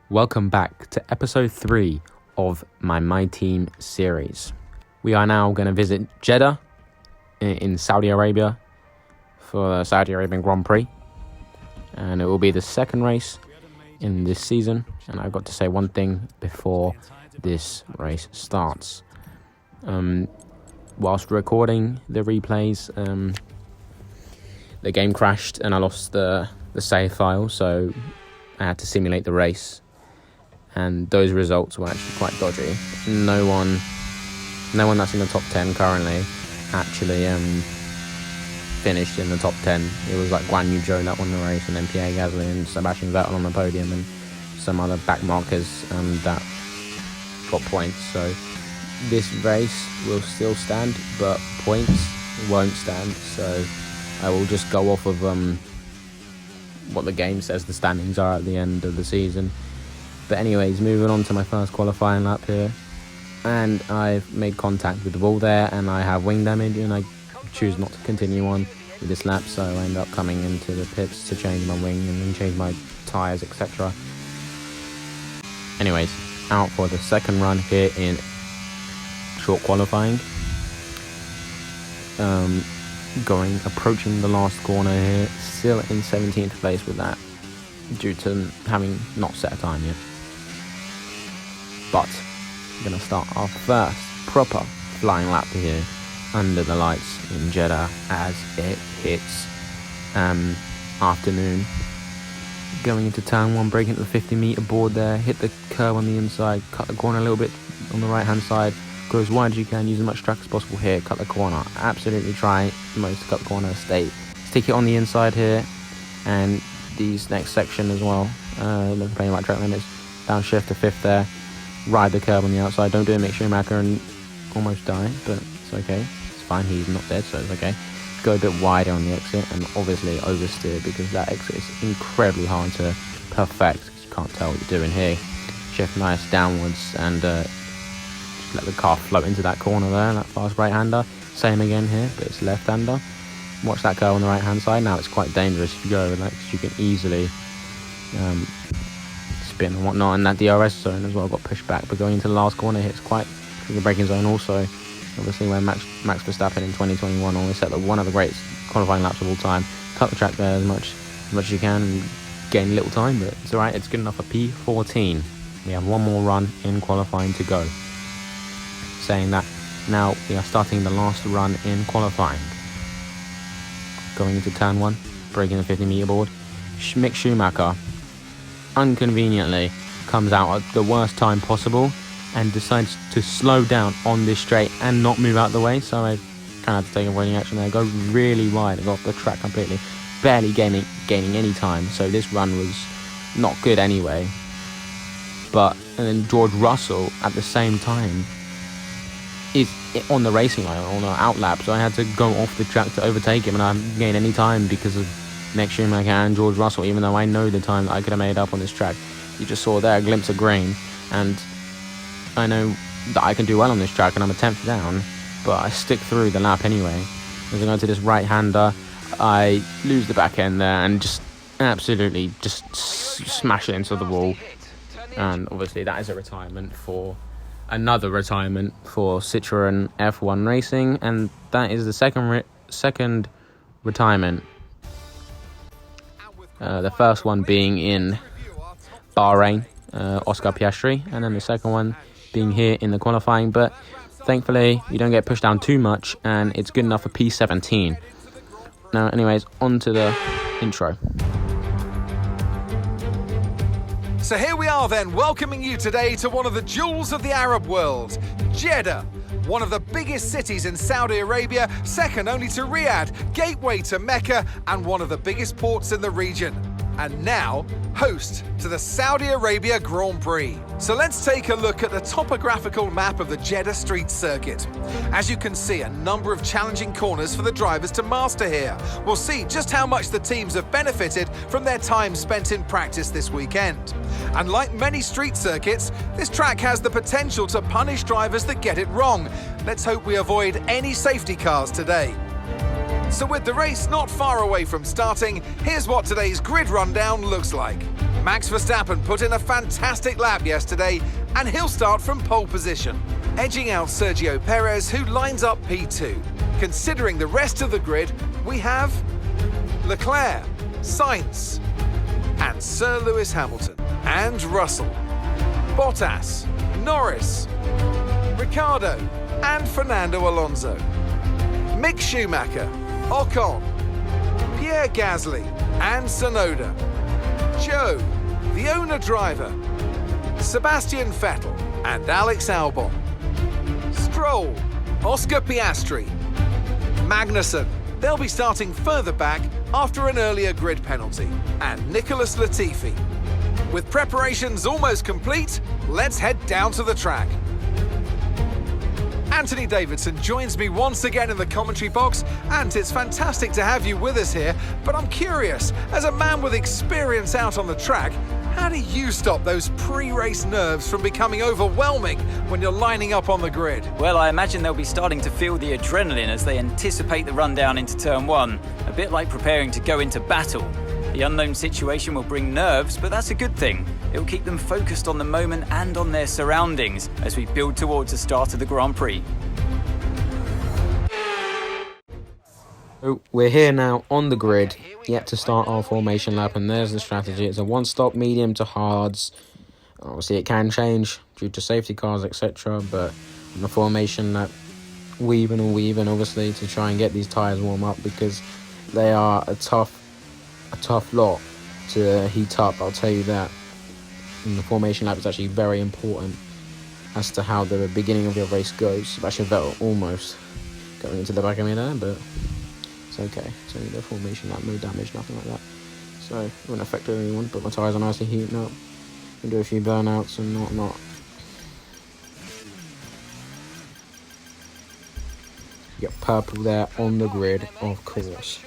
Welcome back to episode 3 of my Myteam series. We are now going to visit Jeddah in Saudi Arabia for the Saudi Arabian Grand Prix, and it will be the second race in this season. And I've got to say one thing before this race starts. Whilst recording the replays, the game crashed and I lost the save file, so I had to simulate the race, and those results were actually quite dodgy. No one that's in the top 10 currently actually finished in the top 10. It was like Guan Yu Zhou that won the race, and then Pierre Gasly and Sebastian Vettel on the podium, and some other backmarkers that got points. So this race will still stand, but points won't stand. So I will just go off of what the game says the standings are at the end of the season. But anyways, moving on to my first qualifying lap here, and I've made contact with the wall there, and I have wing damage, and I choose not to continue on with this lap, so I end up coming into the pits to change my wing and then change my tyres, etc. Anyways, out for the second run here in short qualifying. Approaching the last corner here, still in 17th place with that, due to having not set a time yet. But we're going to start our first proper flying lap here under the lights in Jeddah as it hits afternoon. Going into turn 1, breaking into the 50 meter board there, hit the curb on the inside, cut the corner a little bit on the right hand side, go as wide as you can, use as much track as possible here, cut the corner, absolutely try most to cut the corner, stick it on the inside here, and these next section as well, playing like track limits, downshift to 5th there, ride the curb on the outside, don't do a mixture Schumacher and almost die, but it's okay, it's fine, he's not dead, so it's okay. Go a bit wider on the exit, and obviously oversteer, because that exit is incredibly hard to perfect, because you can't tell what you're doing here. Shift nice downwards, and just let the car float into that corner there, that fast right-hander. Same again here, but it's left-hander. Watch that curve on the right-hand side. Now it's quite dangerous if you go over that, because you can easily spin and whatnot, and that DRS zone as well got pushed back. But going into the last corner here, it's quite the braking zone also. Obviously, when Max Verstappen in 2021 always set one of the greatest qualifying laps of all time. Cut the track there as much as you can and gain little time, but it's alright, it's good enough for P14. We have one more run in qualifying to go. Saying that, now we are starting the last run in qualifying. Going into turn 1, breaking the 50 meter board. Mick Schumacher inconveniently comes out at the worst time possible and decides to slow down on this straight and not move out the way, so I kind of had to take a running action there, go really wide, go off the track completely, barely gaining any time, so this run was not good anyway. And then George Russell at the same time is on the racing line on an out lap, so I had to go off the track to overtake him, and I didn't gain any time because of Mick Schumacher and George Russell, even though I know the time that I could have made up on this track. You just saw there a glimpse of green, and I know that I can do well on this track, and I'm a 10th down, but I stick through the lap anyway. As I go to this right-hander, I lose the back end there and just absolutely just smash it into the wall. And obviously that is another retirement for Citroën F1 Racing, and that is the second retirement. The first one being in Bahrain, Oscar Piastri, and then the second one being here in the qualifying, but thankfully we don't get pushed down too much, and it's good enough for P17. Now anyways, on to the intro. So here we are then, welcoming you today to one of the jewels of the Arab world, Jeddah, one of the biggest cities in Saudi Arabia, second only to Riyadh, gateway to Mecca, and one of the biggest ports in the region. And now, host to the Saudi Arabia Grand Prix. So let's take a look at the topographical map of the Jeddah street circuit. As you can see, a number of challenging corners for the drivers to master here. We'll see just how much the teams have benefited from their time spent in practice this weekend. And like many street circuits, this track has the potential to punish drivers that get it wrong. Let's hope we avoid any safety cars today. So with the race not far away from starting, here's what today's grid rundown looks like. Max Verstappen put in a fantastic lap yesterday, and he'll start from pole position, edging out Sergio Perez, who lines up P2. Considering the rest of the grid, we have Leclerc, Sainz, and Sir Lewis Hamilton, and Russell, Bottas, Norris, Ricciardo, and Fernando Alonso, Mick Schumacher, Ocon, Pierre Gasly, and Tsunoda, Joe, the owner-driver, Sebastian Vettel, and Alex Albon, Stroll, Oscar Piastri, Magnussen. They'll be starting further back after an earlier grid penalty, and Nicholas Latifi. With preparations almost complete, let's head down to the track. Anthony Davidson joins me once again in the commentary box, and it's fantastic to have you with us here, but I'm curious, as a man with experience out on the track, how do you stop those pre-race nerves from becoming overwhelming when you're lining up on the grid? Well, I imagine they'll be starting to feel the adrenaline as they anticipate the rundown into turn one, a bit like preparing to go into battle. The unknown situation will bring nerves, but that's a good thing. It will keep them focused on the moment and on their surroundings as we build towards the start of the Grand Prix. So we're here now on the grid, yet to start our formation lap, and there's the strategy. It's a one-stop medium to hards. Obviously it can change due to safety cars, etc., but on the formation lap, weaving obviously to try and get these tyres warm up, because they are a tough lot to heat up, I'll tell you that. And the formation lap is actually very important as to how the beginning of your race goes. Sebastian Vettel almost going into the back of me there, but it's okay. It's only the formation lap, no damage, nothing like that. So it won't affect anyone, but my tyres are nicely heating up. Can do a few burnouts and whatnot. You got purple there on the grid, of course.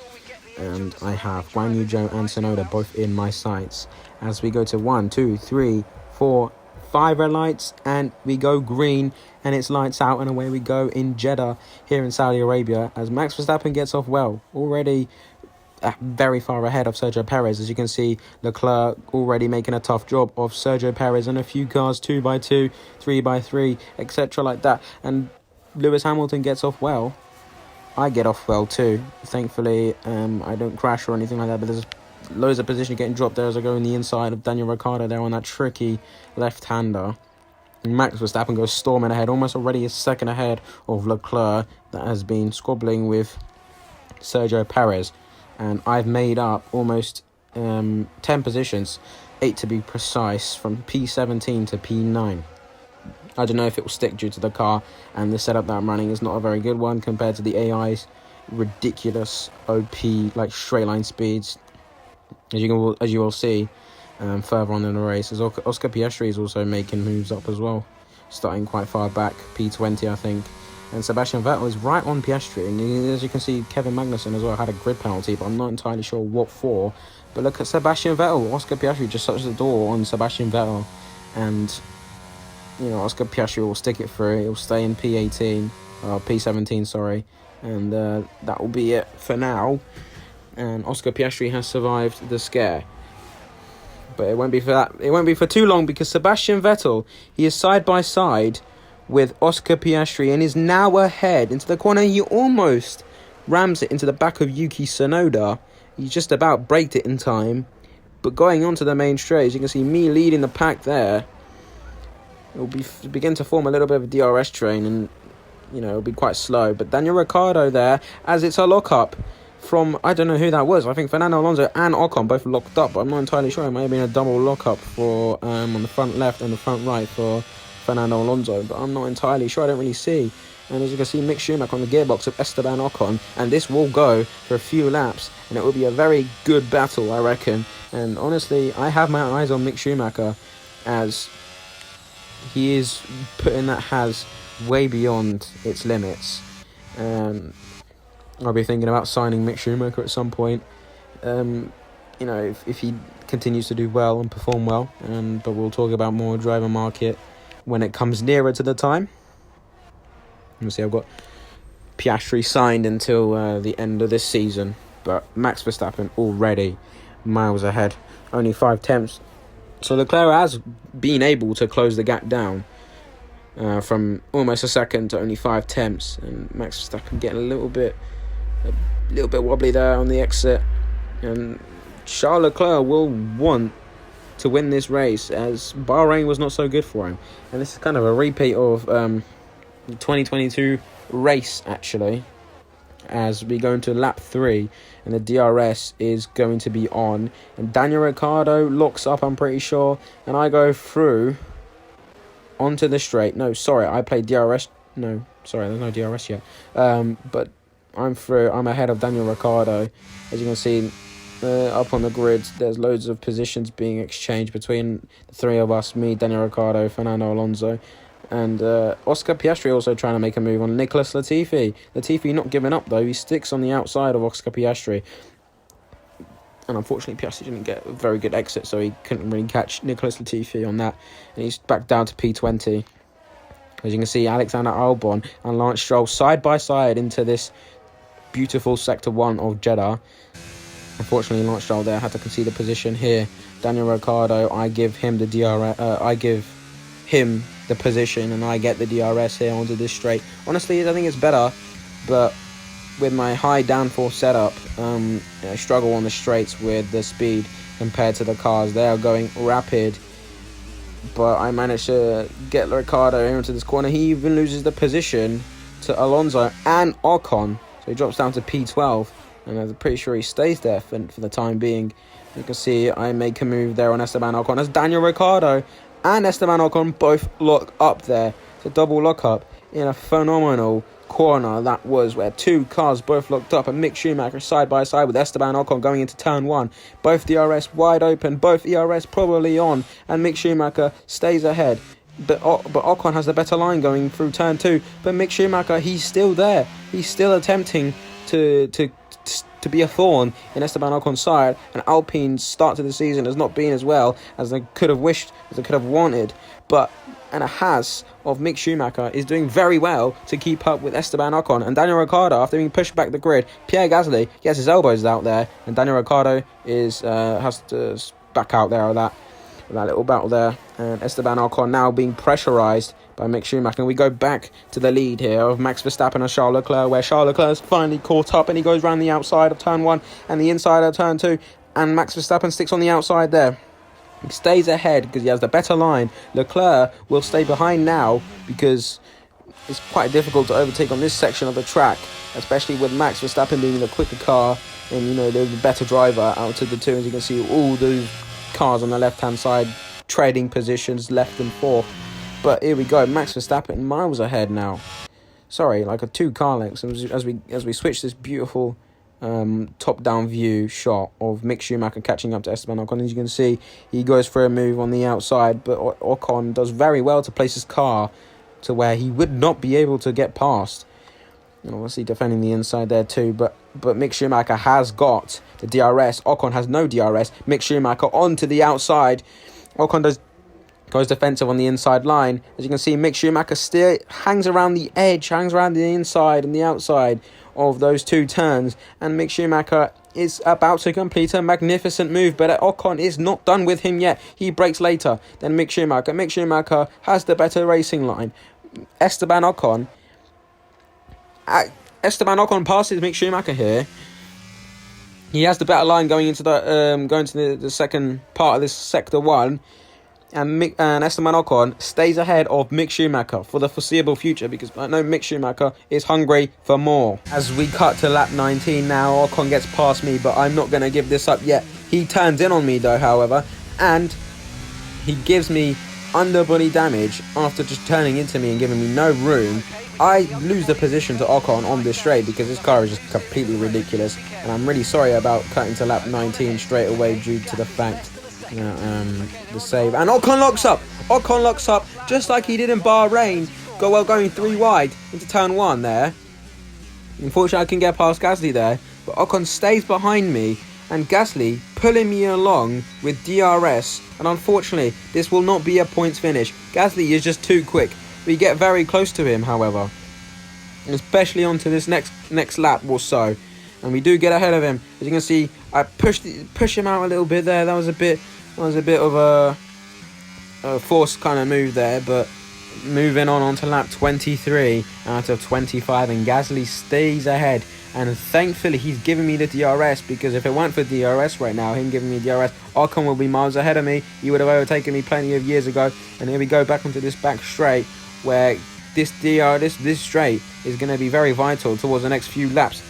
And I have Guan Yu Zhou and Tsunoda both in my sights. As we go to 1, 2, 3, 4, 5 red lights, and we go green, and it's lights out, and away we go in Jeddah here in Saudi Arabia as Max Verstappen gets off well. Already very far ahead of Sergio Perez. As you can see, Leclerc already making a tough job of Sergio Perez, and a few cars 2x2, 3x3, etc. like that. And Lewis Hamilton gets off well. I get off well too. Thankfully, I don't crash or anything like that, but there's loads of position getting dropped there as I go in the inside of Daniel Ricciardo there on that tricky left-hander. And Max Verstappen goes storming ahead, almost already a second ahead of Leclerc that has been squabbling with Sergio Perez. And I've made up almost 10 positions, 8 to be precise, from P17 to P9. I don't know if it will stick due to the car, and the setup that I'm running is not a very good one compared to the AI's ridiculous OP, like straight line speeds. As you will see further on in the race, as Oscar Piastri is also making moves up as well, starting quite far back, P20 I think. And Sebastian Vettel is right on Piastri, and as you can see, Kevin Magnussen as well had a grid penalty, but I'm not entirely sure what for. But look at Sebastian Vettel. Oscar Piastri just shuts the door on Sebastian Vettel, and you know, Oscar Piastri will stick it through. He'll stay in P17, sorry, and that will be it for now. And Oscar Piastri has survived the scare, but it won't be for that. It won't be for too long, because Sebastian Vettel, he is side by side with Oscar Piastri and is now ahead into the corner. He almost rams it into the back of Yuki Tsunoda. He just about braked it in time, but going onto the main straight, as you can see me leading the pack there, it will begin to form a little bit of a DRS train, and you know, it'll be quite slow. But Daniel Ricciardo there, as it's a lock-up from, I don't know who that was. I think Fernando Alonso and Ocon both locked up, but I'm not entirely sure. It may have been a double lock-up for on the front left and the front right for Fernando Alonso, but I'm not entirely sure. I don't really see. And as you can see, Mick Schumacher on the gearbox of Esteban Ocon, and this will go for a few laps, and it will be a very good battle, I reckon. And honestly, I have my eyes on Mick Schumacher, as he is putting that Haas way beyond its limits. I'll be thinking about signing Mick Schumacher at some point. You know, if he continues to do well and perform well. But we'll talk about more driver market when it comes nearer to the time. Let's see, I've got Piastri signed until the end of this season, but Max Verstappen already miles ahead, only 5 tenths. So Leclerc has been able to close the gap down from almost a second to only 5 tenths, and Max Verstappen getting a little bit wobbly there on the exit, and Charles Leclerc will want to win this race, as Bahrain was not so good for him, and this is kind of a repeat of the 2022 race actually, as we go into lap 3 and the DRS is going to be on, and Daniel Ricciardo locks up, I'm pretty sure, and I go through onto the straight. No, sorry, I played DRS. No, sorry, there's no DRS yet. But I'm through. I'm ahead of Daniel Ricciardo. As you can see, up on the grid, there's loads of positions being exchanged between the three of us, me, Daniel Ricciardo, Fernando Alonso, and Oscar Piastri also trying to make a move on Nicholas Latifi. Latifi not giving up though. He sticks on the outside of Oscar Piastri. And unfortunately, Piastri didn't get a very good exit, so he couldn't really catch Nicholas Latifi on that. And he's back down to P20. As you can see, Alexander Albon and Lance Stroll side by side into this beautiful Sector 1 of Jeddah. Unfortunately, Lance Stroll there had to concede a position here. Daniel Ricciardo, I give him the DRS. I give him the position, and I get the DRS here onto this straight. Honestly, I think it's better, but with my high downforce setup, I struggle on the straights with the speed compared to the cars. They are going rapid, but I managed to get Ricciardo into this corner. He even loses the position to Alonso and Ocon, so he drops down to P12, and I'm pretty sure he stays there for the time being. You can see I make a move there on Esteban Ocon as Daniel Ricciardo and Esteban Ocon both lock up there. It's a double lock up in a phenomenal corner that was, where two cars both locked up, and Mick Schumacher side by side with Esteban Ocon going into turn 1. Both DRS wide open, both ERS probably on, and Mick Schumacher stays ahead. But Ocon has the better line going through turn 2. But Mick Schumacher, he's still there. He's still attempting to be a thorn in Esteban Ocon's side, and Alpine's start to the season has not been as well as they could have wished, as they could have wanted. But and a Haas of Mick Schumacher is doing very well to keep up with Esteban Ocon. And Daniel Ricciardo, after being pushed back the grid, Pierre Gasly gets his elbows out there, and Daniel Ricciardo has to back out there with that little battle there. And Esteban Ocon now being pressurised by Mick Schumacher. And we go back to the lead here of Max Verstappen and Charles Leclerc, where Charles Leclerc is finally caught up, and he goes round the outside of turn 1 and the inside of turn 2, and Max Verstappen sticks on the outside there. He stays ahead because he has the better line. Leclerc will stay behind now because it's quite difficult to overtake on this section of the track, especially with Max Verstappen being the quicker car and, you know, the better driver out of the two. As you can see, all those cars on the left-hand side trading positions left and forth. But here we go, Max Verstappen miles ahead now. Sorry, like a 2 car lengths as we switch this beautiful top-down view shot of Mick Schumacher catching up to Esteban Ocon. As you can see, he goes for a move on the outside, but Ocon does very well to place his car to where he would not be able to get past. And obviously defending the inside there too, but Mick Schumacher has got the DRS. Ocon has no DRS. Mick Schumacher onto the outside. Ocon goes defensive on the inside line. As you can see, Mick Schumacher still hangs around the edge, hangs around the inside and the outside of those 2 turns, and Mick Schumacher is about to complete a magnificent move, but Ocon is not done with him yet. He brakes later than Mick Schumacher. Mick Schumacher has the better racing line. Esteban Ocon passes Mick Schumacher here. He has the better line going into the second part of this sector 1. And Esteban Ocon stays ahead of Mick Schumacher for the foreseeable future, because I know Mick Schumacher is hungry for more. As we cut to lap 19 now, Ocon gets past me, but I'm not going to give this up yet. He turns in on me though, however, and he gives me underbody damage after just turning into me and giving me no room. I lose the position to Ocon on this straight because this car is just completely ridiculous, and I'm really sorry about cutting to lap 19 straight away due to the fact the save. And Ocon locks up just like he did in Bahrain, going 3 wide into turn 1 there. Unfortunately, I can get past Gasly there, but Ocon stays behind me, and Gasly pulling me along with DRS, and unfortunately this will not be a points finish. Gasly is just too quick. We get very close to him, however. especially onto this next lap or so. And we do get ahead of him. As you can see, I push him out a little bit there. That was a bit of a forced kind of move there, but moving on to lap 23 out of 25, and Gasly stays ahead. And thankfully, he's giving me the DRS, because if it weren't for DRS right now, him giving me DRS, Ocon will be miles ahead of me. He would have overtaken me plenty of years ago. And here we go back onto this back straight, where this straight is going to be very vital towards the next few laps.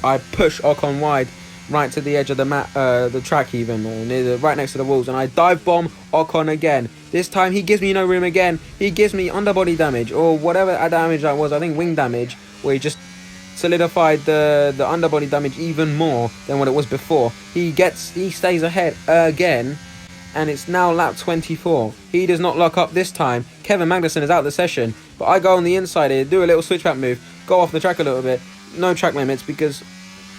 I push Ocon wide, right to the edge of the track, even right next to the walls, and I dive bomb Ocon again. This time he gives me no room again. He gives me underbody damage, or whatever damage that was. I think wing damage, where he just solidified the underbody damage even more than what it was before. He stays ahead again, and it's now lap 24. He does not lock up this time. Kevin Magnussen is out of the session, but I go on the inside here, do a little switchback move, go off the track a little bit. No track limits because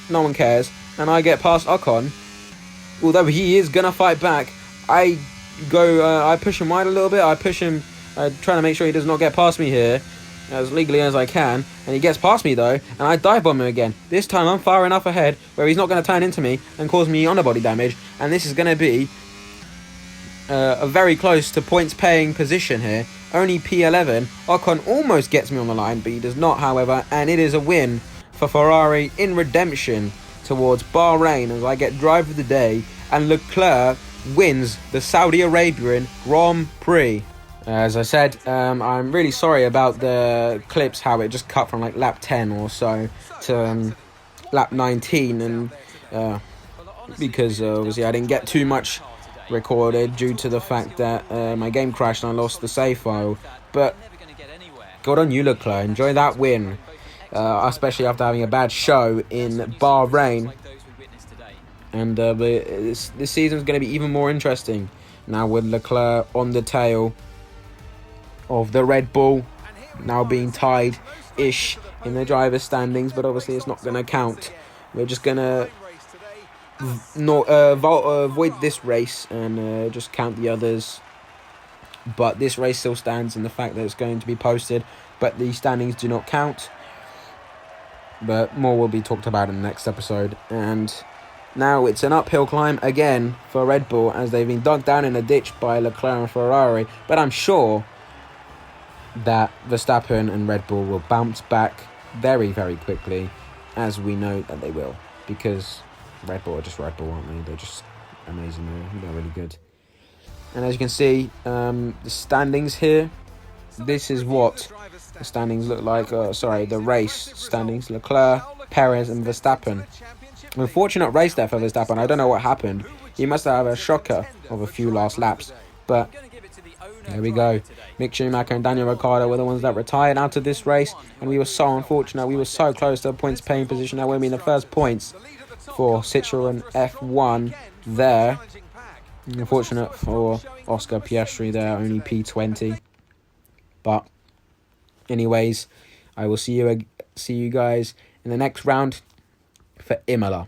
no one cares, and I get past Ocon. Although he is gonna fight back, I push him wide a little bit. I push him, trying to make sure he does not get past me here as legally as I can, and he gets past me though, and I dive bomb him again. This time I'm far enough ahead where he's not going to turn into me and cause me underbody damage, and this is going to be a very close to points paying position here. Only P11. Ocon almost gets me on the line, but he does not, however, and it is a win for Ferrari in redemption towards Bahrain, as I get drive of the day, and Leclerc wins the Saudi Arabian Grand Prix. As I said, I'm really sorry about the clips, how it just cut from like lap 10 or so to lap 19, and because obviously I didn't get too much recorded due to the fact that my game crashed and I lost the save file. But good on you, Leclerc. Enjoy that win, especially after having a bad show in Bahrain. And this season is going to be even more interesting now with Leclerc on the tail of the Red Bull, now being tied-ish in the driver's standings, but obviously it's not going to count. We're just going to avoid this race and just count the others. But this race still stands in the fact that it's going to be posted, but the standings do not count. But more will be talked about in the next episode. And now it's an uphill climb again for Red Bull, as they've been dug down in a ditch by Leclerc and Ferrari. But I'm sure that Verstappen and Red Bull will bounce back very, very quickly, as we know that they will, because Red Bull are just Red Bull, aren't they? They're just amazing. They're really good. And as you can see, the standings here, this is what the standings look like. The race standings: Leclerc, Perez and Verstappen. Unfortunate race there for Verstappen. I don't know what happened. He must have a shocker of a few last laps, but there we go. Mick Schumacher and Daniel Ricciardo were the ones that retired out of this race, and we were so unfortunate. We were so close to a points paying position. That would be the first points for Citroën F1 there. Unfortunate for Oscar Piastri there, only P20. But anyways, I will see you guys in the next round for Imola.